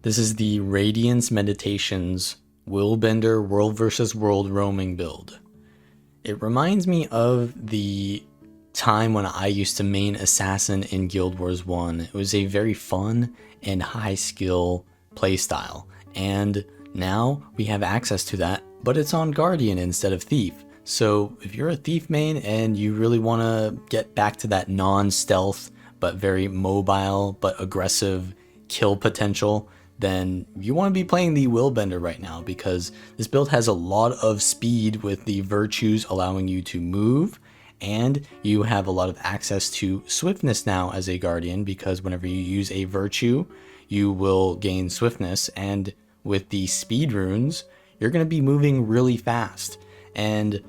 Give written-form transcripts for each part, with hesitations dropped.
This is the Radiance Meditations Willbender World vs. World Roaming build. It reminds me of the time when I used to main Assassin in Guild Wars 1. It was a very fun and high skill playstyle, and now we have access to that, but it's on Guardian instead of Thief. So if you're a Thief main and you really want to get back to that non-stealth but very mobile but aggressive kill potential, then you want to be playing the Willbender right now, because this build has a lot of speed with the virtues allowing you to move, and you have a lot of access to swiftness now as a Guardian, because whenever you use a virtue you will gain swiftness, and with the speed runes you're going to be moving really fast. And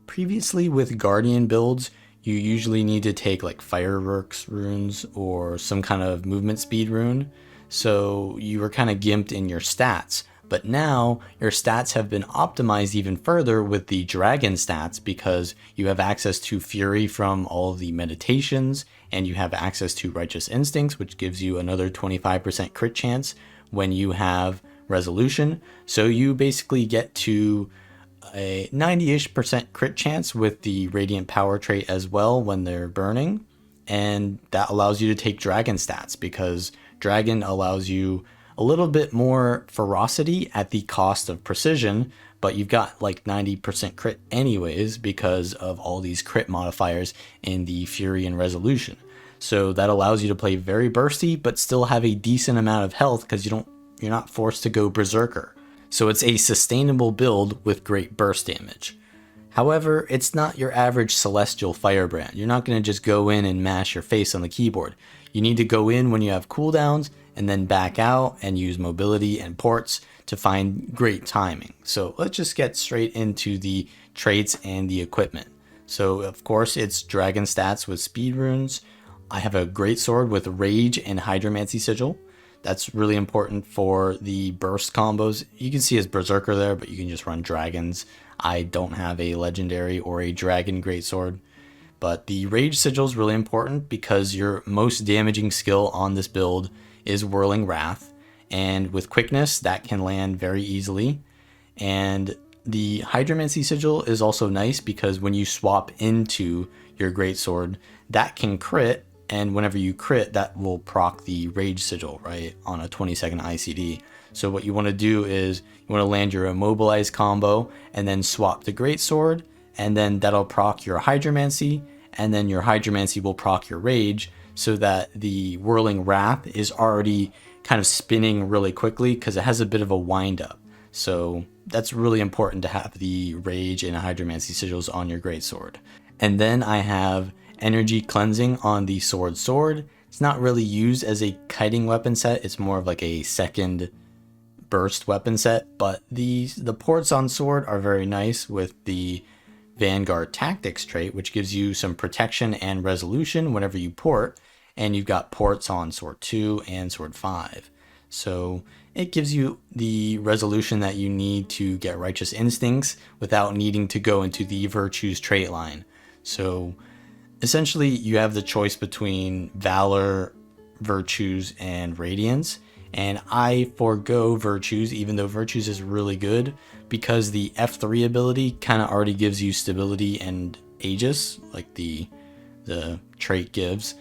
previously with Guardian builds you usually need to take like fireworks runes or some kind of movement speed rune, so you were kind of gimped in your stats. But now your stats have been optimized even further with the dragon stats, because you have access to fury from all of the meditations, and you have access to righteous instincts, which gives you another 25% crit chance when you have resolution. So you basically get to a 90-ish% crit chance with the radiant power trait as well when they're burning, and that allows you to take dragon stats, because dragon allows you a little bit more ferocity at the cost of precision, but you've got like 90% crit anyways because of all these crit modifiers in the fury and resolution. So that allows you to play very bursty but still have a decent amount of health, because you're not forced to go berserker. So it's a sustainable build with great burst damage. However, it's not your average celestial firebrand. You're not going to just go in and mash your face on the keyboard. You need to go in when you have cooldowns and then back out and use mobility and ports to find great timing. So let's just get straight into the traits and the equipment. So of course it's dragon stats with speed runes. I have a great sword with rage and hydromancy sigil. That's really important for the burst combos. You can see as berserker there, but you can just run dragons. I don't have a legendary or a dragon greatsword. But the rage sigil is really important because your most damaging skill on this build is Whirling Wrath, and with quickness that can land very easily. And the hydromancy sigil is also nice because when you swap into your greatsword, that can crit, and whenever you crit that will proc the rage sigil, right, on a 20-second ICD. So what you want to do is you want to land your immobilize combo and then swap the greatsword, and then that'll proc your hydromancy, and then your hydromancy will proc your rage, so that the Whirling Wrath is already kind of spinning really quickly because it has a bit of a wind up. So that's really important to have the rage and hydromancy sigils on your greatsword. And then I have energy cleansing on the sword. It's not really used as a kiting weapon set, it's more of like a second burst weapon set, but the ports on sword are very nice with the Vanguard Tactics trait, which gives you some protection and resolution whenever you port, and you've got ports on Sword 2 and Sword 5. So it gives you the resolution that you need to get Righteous Instincts without needing to go into the Virtues trait line. So essentially you have the choice between Valor, Virtues, and Radiance, and I forego Virtues, even though Virtues is really good, because the F3 ability kind of already gives you stability and Aegis, like the trait gives,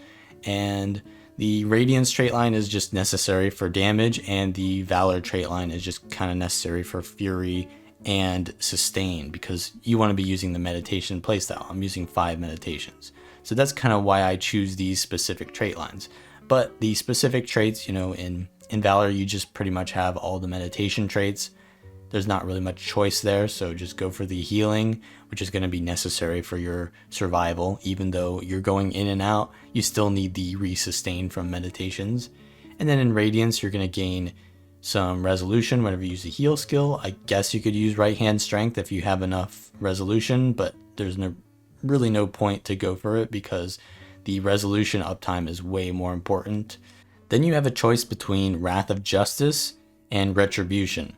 and the Radiance trait line is just necessary for damage, and the Valor trait line is just kind of necessary for Fury and Sustain, because you want to be using the meditation playstyle. I'm using 5 meditations, so that's kind of why I choose these specific trait lines. But the specific traits, you know, in Valor you just pretty much have all the meditation traits. There's not really much choice there, so just go for the healing, which is going to be necessary for your survival. Even though you're going in and out, you still need the resustain from meditations. And then in Radiance you're going to gain some resolution whenever you use the heal skill. I guess you could use right hand strength if you have enough resolution, but there's really no point to go for it because the resolution uptime is way more important. Then you have a choice between Wrath of Justice and Retribution.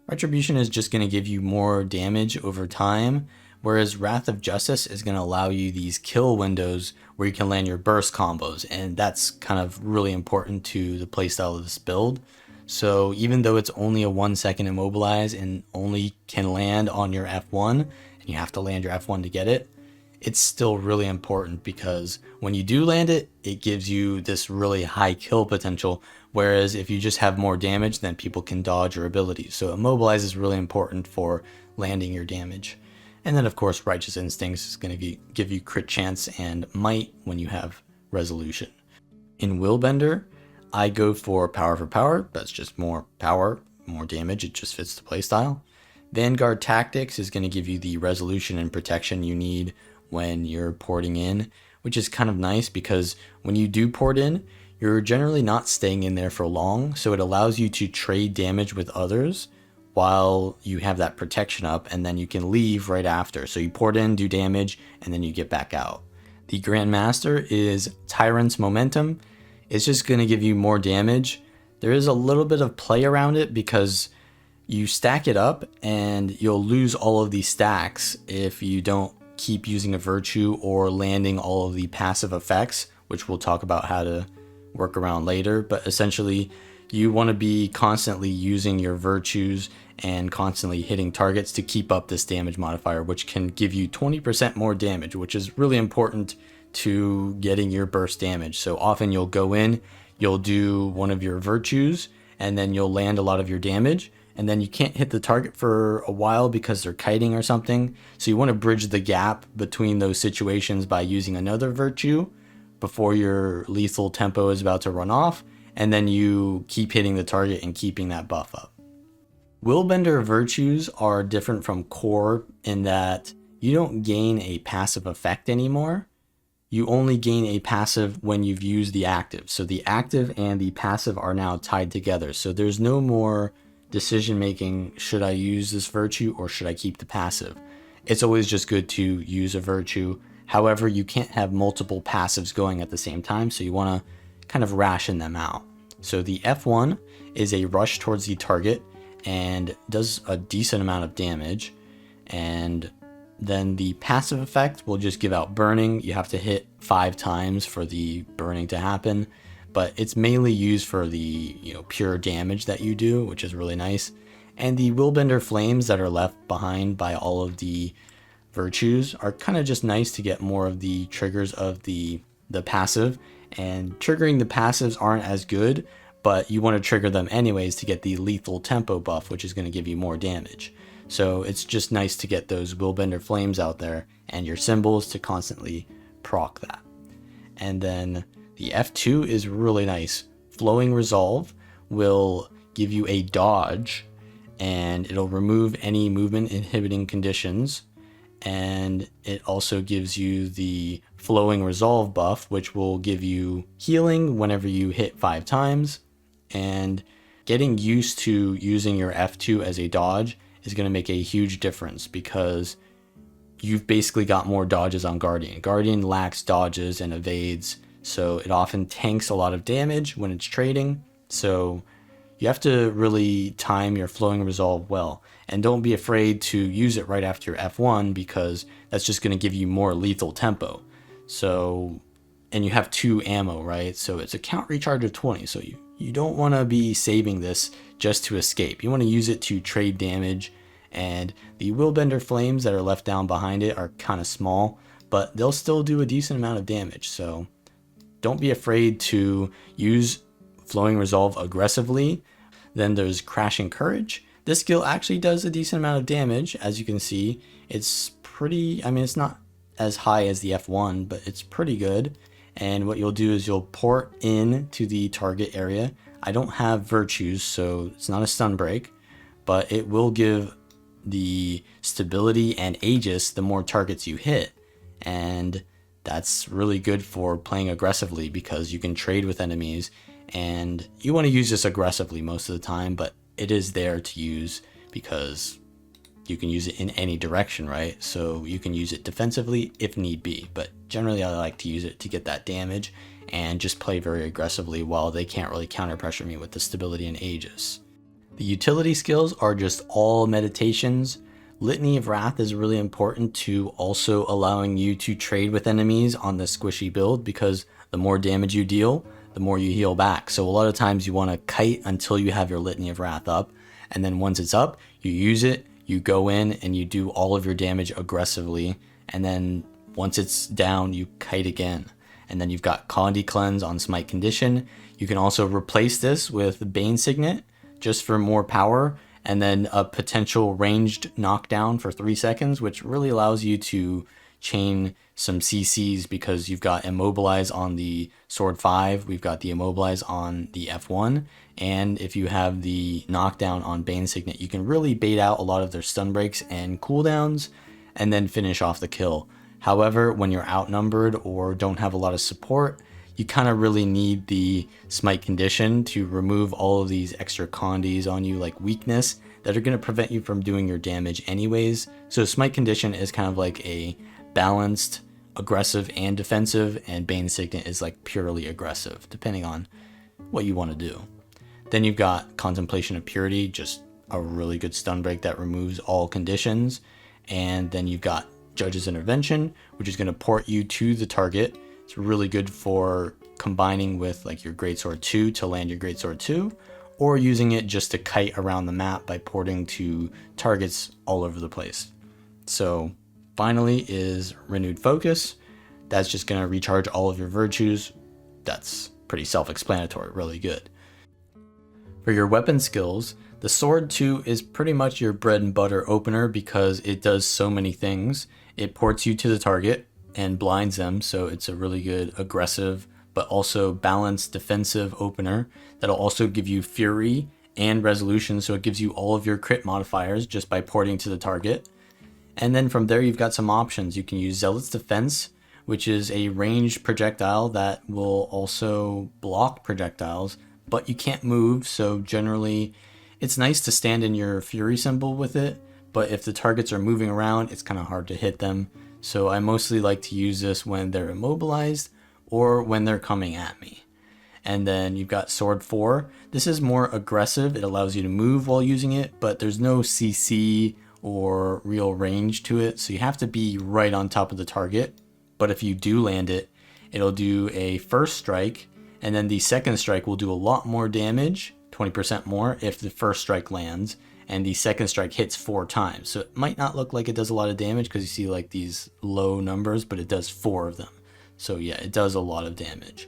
Retribution is just going to give you more damage over time, whereas Wrath of Justice is going to allow you these kill windows where you can land your burst combos, and that's kind of really important to the playstyle of this build. So even though it's only a 1 second immobilize and only can land on your F1, and you have to land your F1 to get it, it's still really important because when you do land it, it gives you this really high kill potential. Whereas if you just have more damage, then people can dodge your abilities. So immobilize is really important for landing your damage. And then of course, Righteous Instincts is going to give you crit chance and might when you have resolution. In Willbender, I go for power. That's just more power, more damage. It just fits the playstyle. Vanguard Tactics is going to give you the resolution and protection you need when you're porting in, which is kind of nice because when you do port in, you're generally not staying in there for long. So it allows you to trade damage with others while you have that protection up, and then you can leave right after. So you port in, do damage, and then you get back out. The Grandmaster is Tyrant's Momentum. It's just going to give you more damage. There is a little bit of play around it because you stack it up and you'll lose all of these stacks if you don't keep using a virtue or landing all of the passive effects, which we'll talk about how to work around later. But essentially, you want to be constantly using your virtues and constantly hitting targets to keep up this damage modifier, which can give you 20% more damage, which is really important to getting your burst damage. So often you'll go in, you'll do one of your virtues, and then you'll land a lot of your damage, and then you can't hit the target for a while because they're kiting or something. So you want to bridge the gap between those situations by using another virtue before your lethal tempo is about to run off, and then you keep hitting the target and keeping that buff up. Willbender virtues are different from core in that you don't gain a passive effect anymore. You only gain a passive when you've used the active. So the active and the passive are now tied together. So there's no more decision making, should I use this virtue or should I keep the passive? It's always just good to use a virtue. However, you can't have multiple passives going at the same time, so you want to kind of ration them out. So the F1 is a rush towards the target and does a decent amount of damage, and then the passive effect will just give out burning. You have to hit 5 times for the burning to happen, but it's mainly used for the pure damage that you do, which is really nice. And the Willbender flames that are left behind by all of the virtues are kind of just nice to get more of the triggers of the passive. And triggering the passives aren't as good, but you want to trigger them anyways to get the lethal tempo buff, which is going to give you more damage. So it's just nice to get those Willbender flames out there and your symbols to constantly proc that. And then the F2 is really nice. Flowing Resolve will give you a dodge, and it'll remove any movement inhibiting conditions. And it also gives you the Flowing Resolve buff, which will give you healing whenever you hit 5 times. And getting used to using your F2 as a dodge is going to make a huge difference because you've basically got more dodges on Guardian. Guardian lacks dodges and evades, so it often tanks a lot of damage when it's trading. So you have to really time your Flowing Resolve well, and don't be afraid to use it right after your F1 because that's just going to give you more lethal tempo. So, and you have 2 ammo, right? So it's a count recharge of 20, so you don't want to be saving this just to escape. You want to use it to trade damage, and the Willbender flames that are left down behind it are kind of small, but they'll still do a decent amount of damage. So don't be afraid to use Flowing Resolve aggressively. Then there's Crashing Courage. This skill actually does a decent amount of damage. As you can see, it's pretty, it's not as high as the F1, but it's pretty good. And what you'll do is you'll port in to the target area. I don't have virtues, so it's not a stun break, but it will give the stability and Aegis the more targets you hit. And that's really good for playing aggressively because you can trade with enemies, and you want to use this aggressively most of the time, but it is there to use because you can use it in any direction, right? So you can use it defensively if need be, but generally I like to use it to get that damage and just play very aggressively while they can't really counter pressure me with the stability and Aegis. The utility skills are just all meditations. Litany of Wrath is really important to also allowing you to trade with enemies on the squishy build because the more damage you deal, the more you heal back. So a lot of times you want to kite until you have your Litany of Wrath up, and then once it's up, you use it, you go in and you do all of your damage aggressively, and then once it's down, you kite again. And then you've got Condi Cleanse on Smite Condition. You can also replace this with Bane Signet just for more power, and then a potential ranged knockdown for 3 seconds, which really allows you to chain some CCs because you've got Immobilize on the Sword 5, we've got the Immobilize on the F1, and if you have the knockdown on Bane Signet, you can really bait out a lot of their stun breaks and cooldowns and then finish off the kill. However, when you're outnumbered or don't have a lot of support, you kind of really need the Smite Condition to remove all of these extra condis on you, like weakness, that are going to prevent you from doing your damage anyways. So Smite Condition is kind of like a balanced, aggressive, and defensive, and Bane Signet is like purely aggressive, depending on what you want to do. Then you've got Contemplation of Purity, just a really good stun break that removes all conditions. And then you've got Judge's Intervention, which is going to port you to the target. It's really good for combining with like your Greatsword 2 to land your Greatsword 2, or using it just to kite around the map by porting to targets all over the place. So finally is Renewed Focus. That's just going to recharge all of your virtues. That's pretty self-explanatory, really good. For your weapon skills, the Sword 2 is pretty much your bread and butter opener because it does so many things. It ports you to the target and blinds them, so it's a really good aggressive but also balanced defensive opener that'll also give you Fury and Resolution, so it gives you all of your crit modifiers just by porting to the target. And then from there you've got some options. You can use Zealot's Defense, which is a ranged projectile that will also block projectiles, but you can't move, so generally it's nice to stand in your Fury symbol with it, but if the targets are moving around, it's kind of hard to hit them. So I mostly like to use this when they're immobilized or when they're coming at me. And then you've got Sword 4. This is more aggressive. It allows you to move while using it, but there's no CC or real range to it, so you have to be right on top of the target. But if you do land it, it'll do a first strike, and then the second strike will do a lot more damage, 20% more, if the first strike lands, and the second strike hits 4 times. So it might not look like it does a lot of damage because you see like these low numbers, but it does 4 of them. So yeah, it does a lot of damage.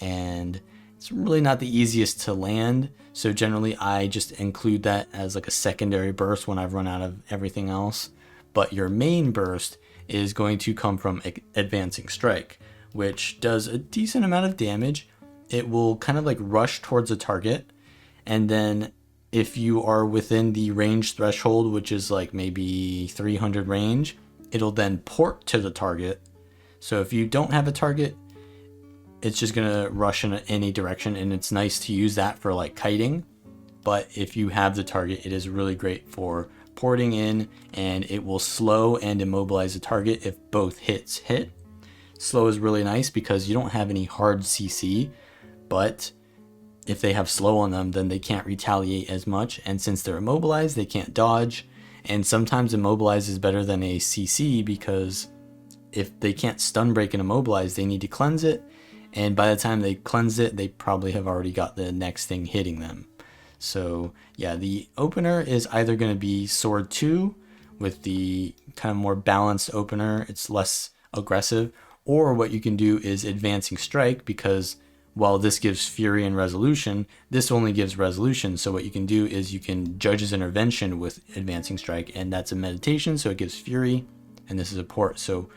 And it's really not the easiest to land, so generally I just include that as like a secondary burst when I've run out of everything else. But your main burst is going to come from Advancing Strike, which does a decent amount of damage. It will kind of like rush towards a target, and then if you are within the range threshold, which is like maybe 300 range, it'll then port to the target. So if you don't have a target, it's just gonna rush in any direction, and it's nice to use that for like kiting. But if you have the target, it is really great for porting in, and it will slow and immobilize the target if both hits hit. Slow is really nice because you don't have any hard CC, but if they have slow on them, then they can't retaliate as much, and since they're immobilized, they can't dodge. And sometimes immobilize is better than a CC because if they can't stun break and immobilize, they need to cleanse it, and by the time they cleanse it, they probably have already got the next thing hitting them. So yeah, the opener is either going to be Sword 2 with the kind of more balanced opener, it's less aggressive, or what you can do is Advancing Strike, because while this gives Fury and Resolution, this only gives Resolution. So what you can do is you can Judge's Intervention with Advancing Strike, and that's a meditation, so it gives Fury, and this is a port. So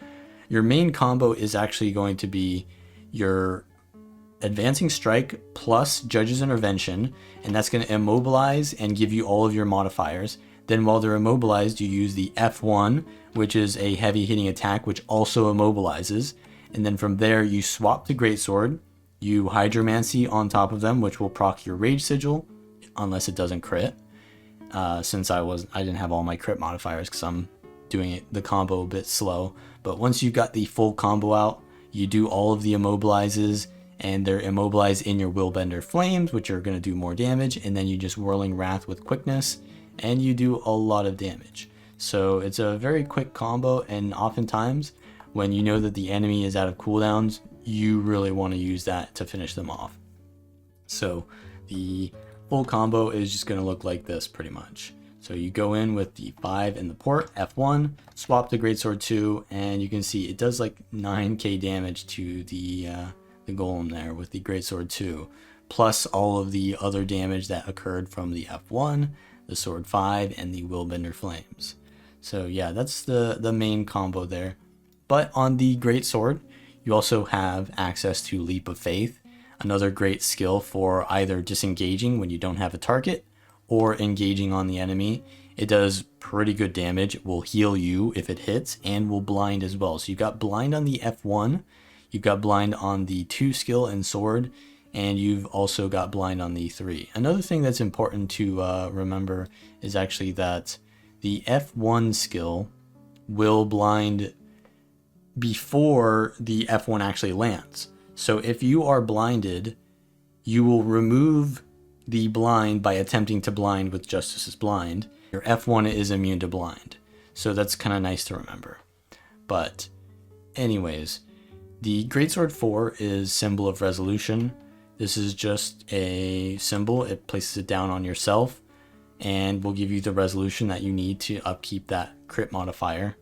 your main combo is actually going to be your Advancing Strike plus Judge's Intervention, and that's going to immobilize and give you all of your modifiers. Then while they're immobilized, you use the F1, which is a heavy hitting attack, which also immobilizes. And then from there, you swap to Greatsword, you Hydromancy on top of them, which will proc your Rage Sigil, unless it doesn't crit. Since I didn't have all my crit modifiers because I'm doing the combo a bit slow. But once you've got the full combo out, you do all of the immobilizes, and they're immobilized in your Willbender Flames, which are going to do more damage, and then you just Whirling Wrath with quickness, and you do a lot of damage. So it's a very quick combo, and oftentimes when you know that the enemy is out of cooldowns, you really want to use that to finish them off. So the full combo is just going to look like this pretty much. So you go in with the 5 in the port, F1, swap to Greatsword 2, and you can see it does like 9k damage to the golem there with the Greatsword 2, plus all of the other damage that occurred from the F1, the Sword 5, and the Willbender Flames. So yeah, that's the main combo there. But on the Greatsword, you also have access to Leap of Faith, another great skill for either disengaging when you don't have a target or engaging on the enemy. It does pretty good damage. It will heal you if it hits and will blind as well. So you got blind on the F1, you've got blind on the 2 skill and sword, and you've also got blind on the 3. Another thing that's important to remember is actually that the F1 skill will blind before the F1 actually lands. So if you are blinded, you will remove the blind by attempting to blind with Justice's Blind. Your F1 is immune to blind. So that's kind of nice to remember. But anyways, the Greatsword 4 is Symbol of Resolution. This is just a symbol. It places it down on yourself and will give you the resolution that you need to upkeep that crit modifier.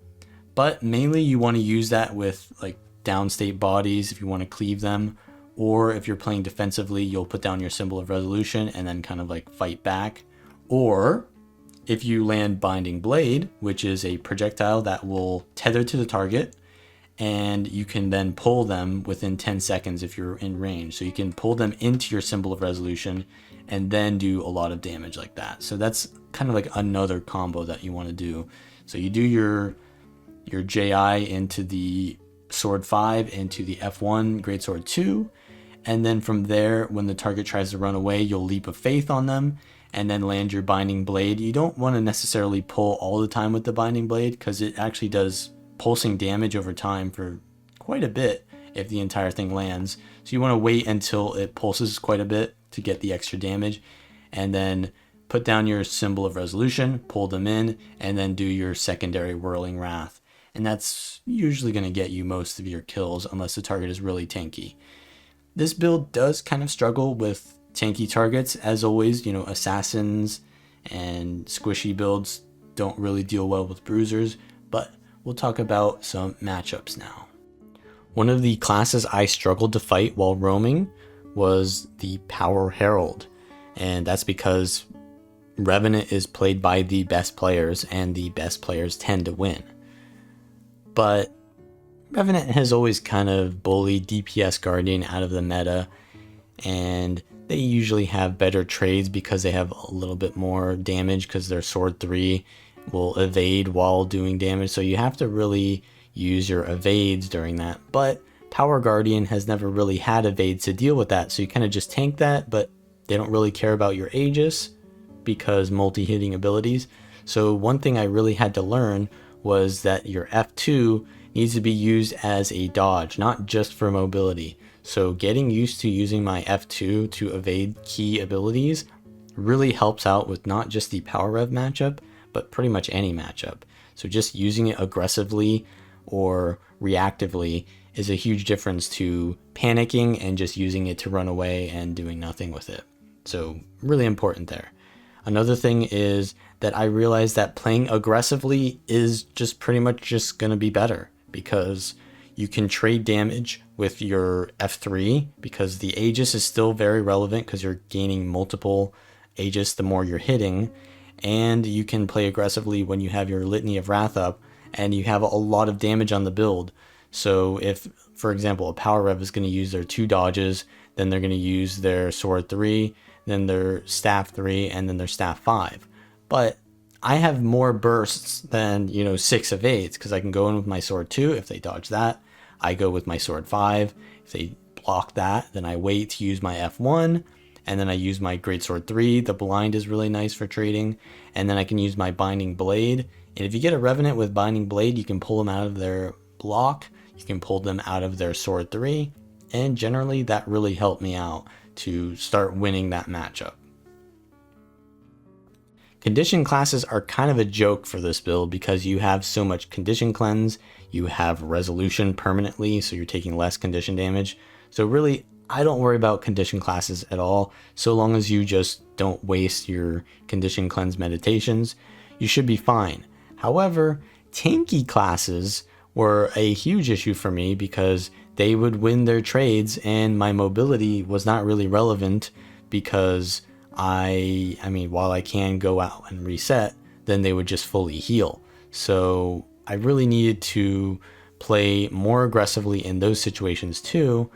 But mainly you want to use that with like downstate bodies if you want to cleave them, or if you're playing defensively, you'll put down your Symbol of Resolution and then kind of like fight back. Or if you land Binding Blade, which is a projectile that will tether to the target, and you can then pull them within 10 seconds if you're in range. So you can pull them into your Symbol of Resolution and then do a lot of damage like that. So that's kind of like another combo that you want to do. So you do your JI into the Sword 5 into the F1 Greatsword 2, and then from there, when the target tries to run away, you'll Leap of Faith on them and then land your Binding Blade. You don't want to necessarily pull all the time with the Binding Blade because it actually does pulsing damage over time for quite a bit if the entire thing lands. So you want to wait until it pulses quite a bit to get the extra damage, and then put down your Symbol of Resolution, pull them in, and then do your secondary Whirling Wrath. And that's usually going to get you most of your kills unless the target is really tanky. This build does kind of struggle with tanky targets. As always, you know, assassins and squishy builds don't really deal well with bruisers, but we'll talk about some matchups now. One of the classes I struggled to fight while roaming was the Power Herald, and that's because Revenant is played by the best players and the best players tend to win. But Revenant has always kind of bullied DPS Guardian out of the meta, and they usually have better trades because they have a little bit more damage because their Sword 3 will evade while doing damage, so you have to really use your evades during that. But Power Guardian has never really had evades to deal with that, so you kind of just tank that, but they don't really care about your Aegis because multi-hitting abilities. So one thing I really had to learn was that your F2 needs to be used as a dodge, not just for mobility. So getting used to using my F2 to evade key abilities really helps out with not just the Power Rev matchup, but pretty much any matchup. So just using it aggressively or reactively is a huge difference to panicking and just using it to run away and doing nothing with it. So really important there. Another thing is that I realized that playing aggressively is just pretty much just going to be better, because you can trade damage with your F3 because the Aegis is still very relevant because you're gaining multiple Aegis the more you're hitting, and you can play aggressively when you have your Litany of Wrath up and you have a lot of damage on the build. So if, for example, a Power Rev is going to use their 2 dodges, then they're going to use their Sword 3, then their Staff 3, and then their Staff 5. But I have more bursts than, 6 evades because I can go in with my Sword 2 if they dodge that. I go with my Sword 5. If they block that, then I wait to use my F1, and then I use my Greatsword 3. The blind is really nice for trading, and then I can use my Binding Blade. And if you get a Revenant with Binding Blade, you can pull them out of their block, you can pull them out of their Sword 3, and generally that really helped me out to start winning that matchup. Condition classes are kind of a joke for this build because you have so much condition cleanse, you have resolution permanently, so you're taking less condition damage. So really, I don't worry about condition classes at all, so long as you just don't waste your condition cleanse meditations, you should be fine. However, tanky classes were a huge issue for me because they would win their trades and my mobility was not really relevant because I mean, while I can go out and reset, then they would just fully heal. So I really needed to play more aggressively in those situations too.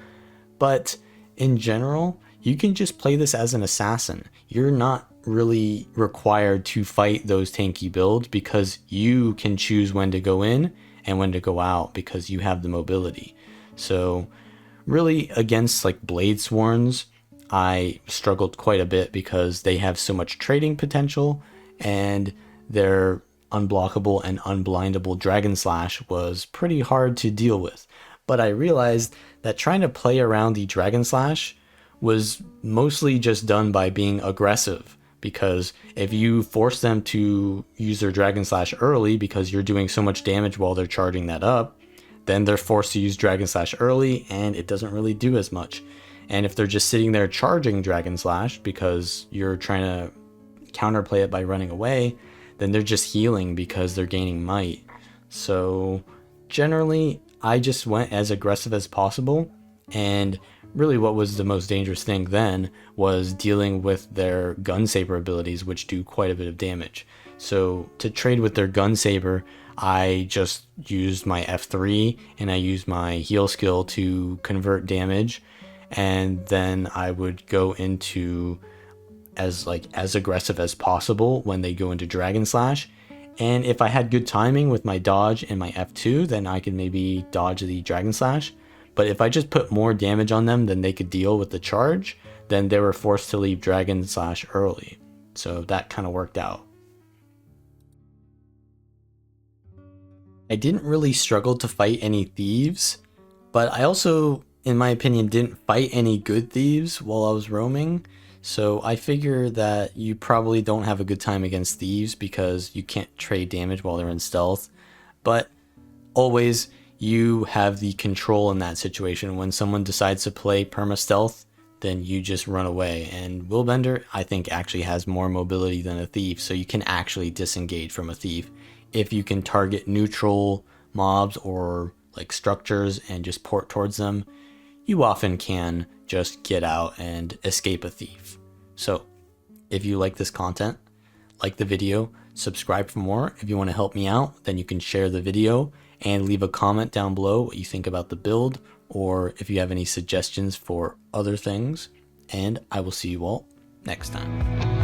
But in general, you can just play this as an assassin. You're not really required to fight those tanky builds because you can choose when to go in and when to go out because you have the mobility. So really against like Blade Sworns, I struggled quite a bit because they have so much trading potential and their unblockable and unblindable Dragon Slash was pretty hard to deal with. But I realized that trying to play around the Dragon Slash was mostly just done by being aggressive, because if you force them to use their Dragon Slash early because you're doing so much damage while they're charging that up, then they're forced to use Dragon Slash early and it doesn't really do as much. And if they're just sitting there charging Dragon Slash because you're trying to counterplay it by running away, then they're just healing because they're gaining might. So generally, I just went as aggressive as possible, and really what was the most dangerous thing then was dealing with their gun saber abilities, which do quite a bit of damage. So to trade with their gun saber, I just used my F3 and I used my heal skill to convert damage, and then I would go into as aggressive as possible when they go into Dragon Slash. And if I had good timing with my dodge and my F2, then I could maybe dodge the Dragon Slash. But if I just put more damage on them than they could deal with the charge, then they were forced to leave Dragon Slash early. So that kind of worked out. I didn't really struggle to fight any thieves, but I also, in my opinion, didn't fight any good thieves while I was roaming. So I figure that you probably don't have a good time against thieves because you can't trade damage while they're in stealth. But always, you have the control in that situation. When someone decides to play perma stealth, then you just run away. And Willbender, I think, actually has more mobility than a thief, so you can actually disengage from a thief. If you can target neutral mobs or like structures and just port towards them, you often can just get out and escape a thief. So if you like this content, like the video, subscribe for more. If you want to help me out, then you can share the video and leave a comment down below what you think about the build, or if you have any suggestions for other things. And I will see you all next time.